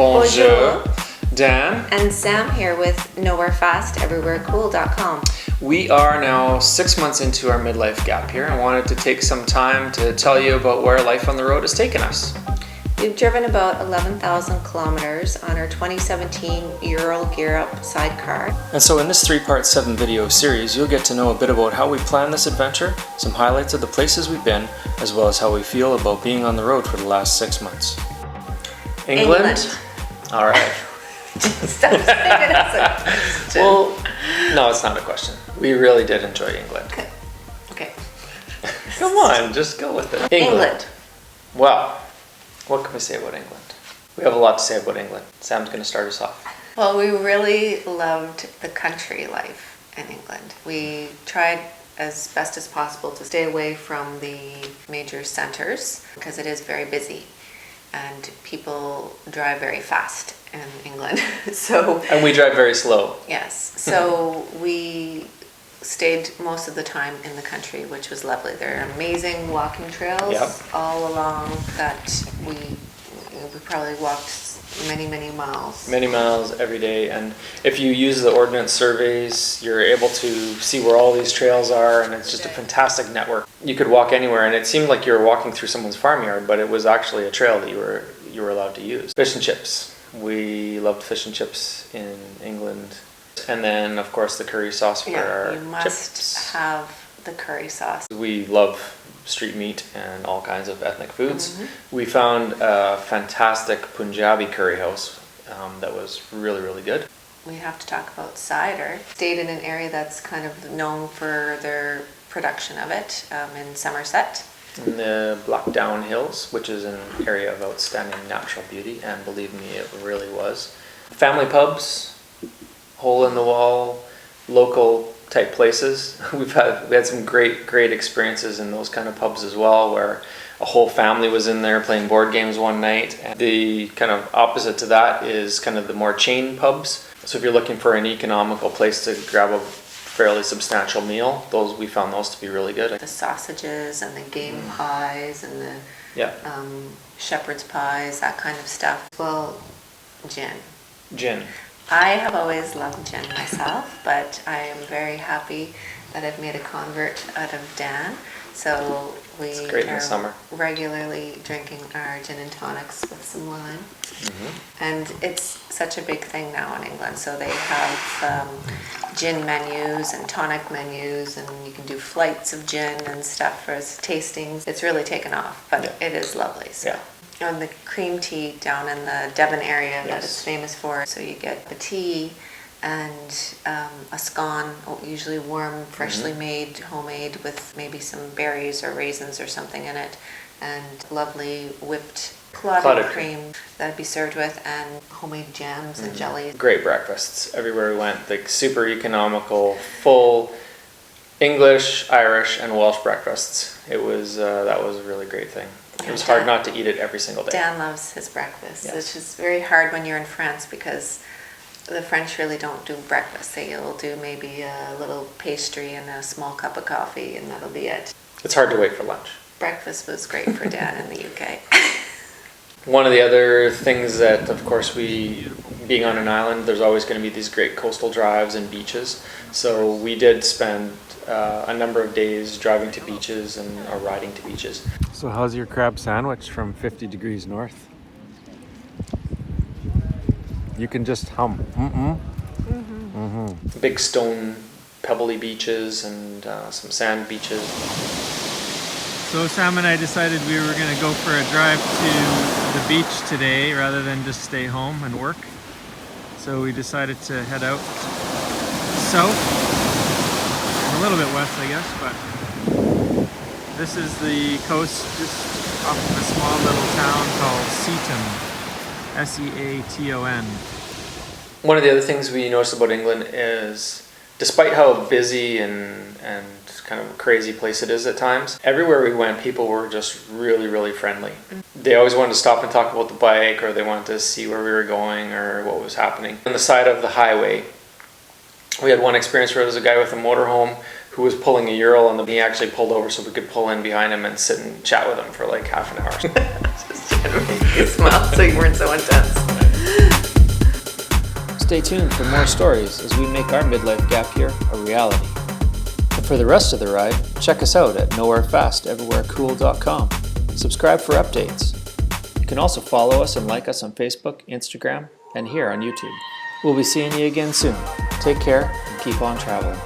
Bonjour. Dan. And Sam here with nowherefast.everywherecool.com. We are now 6 months into our midlife gap here and wanted to take some time to tell you about where life on the road has taken us. We've driven about 11,000 kilometers on our 2017 Ural Gear Up Sidecar. And so in this 3-part 7 video series, you'll get to know a bit about how we planned this adventure, some highlights of the places we've been, as well as how we feel about being on the road for the last 6 months. England. All right. Stop making us a question. Well, no, it's not a question. We really did enjoy England. Okay. Come on, just go with it. England. Well, what can we say about England? We have a lot to say about England. Sam's going to start us off. Well, we really loved the country life in England. We tried as best as possible to stay away from the major centers because it is very busy and people drive very fast in England. And we drive very slow. Yes. So we stayed most of the time in the country, which was lovely. There are amazing walking trails all along that we probably walked many miles. Many miles every day, and if you use the ordnance surveys, you're able to see where all these trails are, and it's just a fantastic network. You could walk anywhere, and it seemed like you were walking through someone's farmyard, but it was actually a trail that you were allowed to use. Fish and chips. We loved fish and chips in England. And then, of course, the curry sauce for our you must chips. have the curry sauce. We love street meat and all kinds of ethnic foods. We found a fantastic Punjabi curry house that was really good. We have to talk about cider. Stayed in an area that's kind of known for their production of it in Somerset. In the Blackdown Hills, which is an area of outstanding natural beauty, and believe me, it really was. Family pubs, hole in the wall, local type places. We had some great experiences in those kind of pubs as well, where a whole family was in there playing board games one night. And the kind of opposite to that is kind of the more chain pubs. So if you're looking for an economical place to grab a fairly substantial meal, we found those to be really good. The sausages and the game pies and the shepherd's pies, that kind of stuff. Well, gin. I have always loved gin myself, but I am very happy that I've made a convert out of Dan. So we are regularly drinking our gin and tonics with some lime. And it's such a big thing now in England. So they have gin menus and tonic menus, and you can do flights of gin and stuff for tastings. It's really taken off, but it is lovely. So. And the cream tea down in the Devon area that it's famous for. So you get a tea and a scone, usually warm, freshly made, homemade, with maybe some berries or raisins or something in it, and lovely whipped clotted cream that'd be served with, and homemade jams and jellies. Great breakfasts everywhere we went, like super economical, full English, Irish, and Welsh breakfasts. It was that was a really great thing. It was hard not to eat it every single day. Dan loves his breakfast, which is very hard when you're in France because the French really don't do breakfast. They'll do maybe a little pastry and a small cup of coffee, and that'll be it. It's hard to wait for lunch. Breakfast was great for Dan in the UK. One of the other things that, of course, being on an island, there's always going to be these great coastal drives and beaches. So we did spend a number of days driving to beaches or riding to beaches. So how's your crab sandwich from 50 degrees north? You can just hum. Big stone pebbly beaches and some sand beaches. So Sam and I decided we were going to go for a drive to the beach today rather than just stay home and work. So we decided to head out south, a little bit west I guess, but this is the coast just off of a small little town called Seaton, S-E-A-T-O-N. One of the other things we noticed about England is, despite how busy and kind of a crazy place it is at times, everywhere we went, people were just really friendly. They always wanted to stop and talk about the bike, or they wanted to see where we were going or what was happening. On the side of the highway, we had one experience where there was a guy with a motorhome who was pulling a Ural, and he actually pulled over so we could pull in behind him and sit and chat with him for like half an hour. Just trying to make you smile so you weren't so intense. Stay tuned for more stories as we make our midlife gap year a reality. And for the rest of the ride, check us out at nowherefast.everywherecool.com. Subscribe for updates. You can also follow us and like us on Facebook, Instagram, and here on YouTube. We'll be seeing you again soon. Take care and keep on traveling.